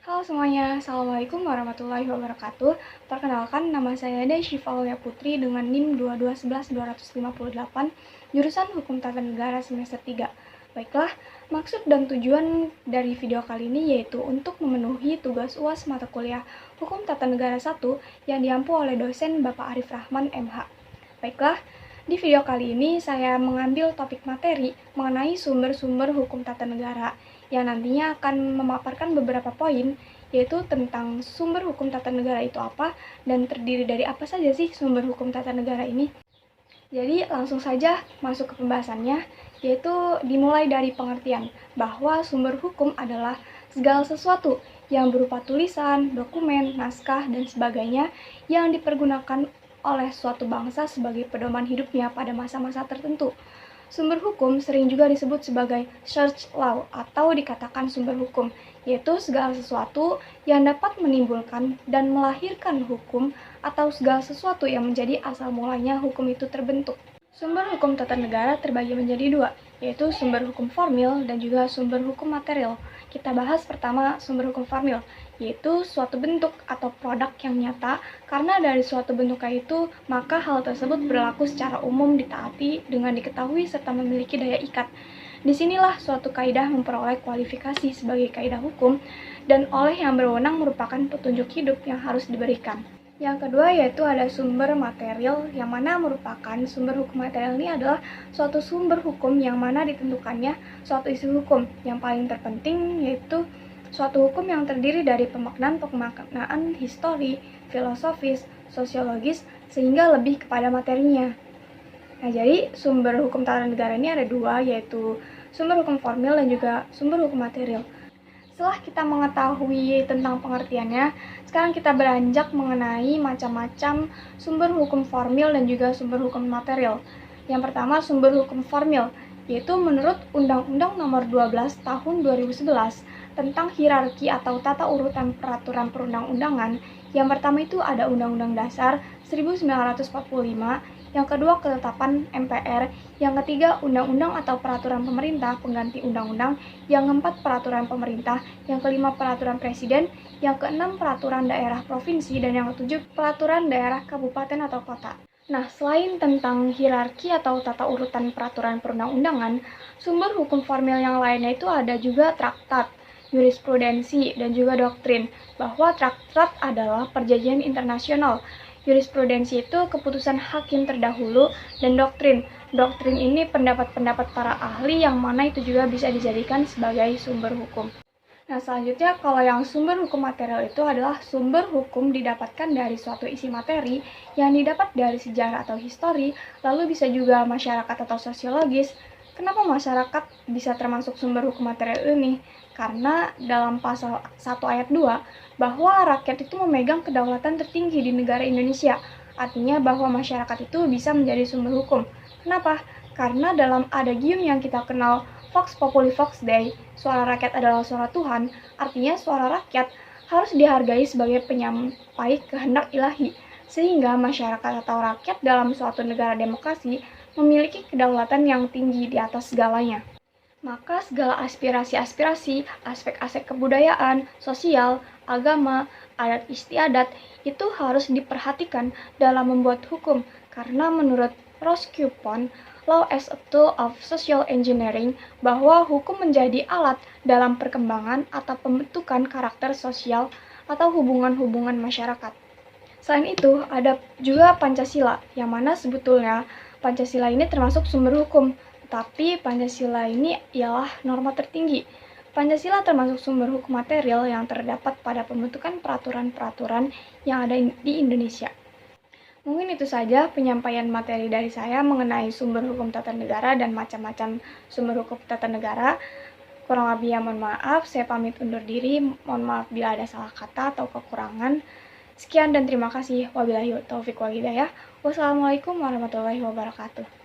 Halo semuanya, Assalamualaikum warahmatullahi wabarakatuh. Perkenalkan, nama saya Syifa Aulia Putri dengan NIM 2211258, jurusan Hukum Tata Negara semester 3. Baiklah, maksud dan tujuan dari video kali ini yaitu untuk memenuhi tugas UAS mata kuliah Hukum Tata Negara 1 yang diampu oleh dosen Bapak Arif Rahman MH. Baiklah, di video kali ini saya mengambil topik materi mengenai sumber-sumber hukum tata negara yang nantinya akan memaparkan beberapa poin, yaitu tentang sumber hukum tata negara itu apa dan terdiri dari apa saja sih sumber hukum tata negara ini. Jadi langsung saja masuk ke pembahasannya, yaitu dimulai dari pengertian bahwa sumber hukum adalah segala sesuatu yang berupa tulisan, dokumen, naskah, dan sebagainya yang dipergunakan oleh suatu bangsa sebagai pedoman hidupnya pada masa-masa tertentu. Sumber hukum sering juga disebut sebagai source law atau dikatakan sumber hukum, yaitu segala sesuatu yang dapat menimbulkan dan melahirkan hukum atau segala sesuatu yang menjadi asal mulanya hukum itu terbentuk. Sumber hukum tata negara terbagi menjadi dua, yaitu sumber hukum formil dan juga sumber hukum material. Kita bahas pertama sumber hukum formil, yaitu suatu bentuk atau produk yang nyata karena dari suatu bentuk itu maka hal tersebut berlaku secara umum ditaati dengan diketahui serta memiliki daya ikat. Disinilah suatu kaidah memperoleh kualifikasi sebagai kaidah hukum dan oleh yang berwenang merupakan petunjuk hidup yang harus diberikan. Yang kedua yaitu ada sumber material, yang mana merupakan sumber hukum material ini adalah suatu sumber hukum yang mana ditentukannya suatu isu hukum. Yang paling terpenting yaitu suatu hukum yang terdiri dari pemaknaan histori, filosofis, sosiologis, sehingga lebih kepada materinya. Nah, jadi sumber hukum tata negara ini ada dua, yaitu sumber hukum formil dan juga sumber hukum material. Setelah kita mengetahui tentang pengertiannya, sekarang kita beranjak mengenai macam-macam sumber hukum formil dan juga sumber hukum material. Yang pertama, sumber hukum formil, yaitu menurut Undang-Undang Nomor 12 Tahun 2011 tentang hierarki atau tata urutan peraturan perundang-undangan. Yang pertama itu ada Undang-Undang Dasar 1945, yang kedua ketetapan MPR, yang ketiga undang-undang atau peraturan pemerintah pengganti undang-undang, yang keempat peraturan pemerintah, yang kelima peraturan presiden, yang keenam peraturan daerah provinsi, dan yang ketujuh peraturan daerah kabupaten atau kota. Nah, selain tentang hierarki atau tata urutan peraturan perundang-undangan, sumber hukum formil yang lainnya itu ada juga traktat, jurisprudensi, dan juga doktrin, bahwa traktat adalah perjanjian internasional. Jurisprudensi itu keputusan hakim terdahulu, dan doktrin. Doktrin ini pendapat-pendapat para ahli yang mana itu juga bisa dijadikan sebagai sumber hukum. Nah, selanjutnya kalau yang sumber hukum material itu adalah sumber hukum didapatkan dari suatu isi materi yang didapat dari sejarah atau histori, lalu bisa juga masyarakat atau sosiologis. Kenapa masyarakat bisa termasuk sumber hukum material ini? Karena dalam pasal 1 ayat 2, bahwa rakyat itu memegang kedaulatan tertinggi di negara Indonesia. Artinya bahwa masyarakat itu bisa menjadi sumber hukum. Kenapa? Karena dalam adagium yang kita kenal Vox Populi Vox Dei, suara rakyat adalah suara Tuhan, artinya suara rakyat harus dihargai sebagai penyampai kehendak ilahi, sehingga masyarakat atau rakyat dalam suatu negara demokrasi memiliki kedaulatan yang tinggi di atas segalanya. Maka segala aspirasi-aspirasi, aspek-aspek kebudayaan, sosial, agama, adat istiadat itu harus diperhatikan dalam membuat hukum, karena menurut Ross Cupon, Law as a Tool of Social Engineering, bahwa hukum menjadi alat dalam perkembangan atau pembentukan karakter sosial atau hubungan-hubungan masyarakat. Selain itu, ada juga Pancasila, yang mana sebetulnya Pancasila ini termasuk sumber hukum, tetapi Pancasila ini ialah norma tertinggi. Pancasila termasuk sumber hukum material yang terdapat pada pembentukan peraturan-peraturan yang ada di Indonesia. Mungkin itu saja penyampaian materi dari saya mengenai sumber hukum tata negara dan macam-macam sumber hukum tata negara. Kurang lebihnya mohon maaf, saya pamit undur diri. Mohon maaf bila ada salah kata atau kekurangan. Sekian dan terima kasih. Wabillahi taufiq wal hidayah. Wassalamualaikum warahmatullahi wabarakatuh.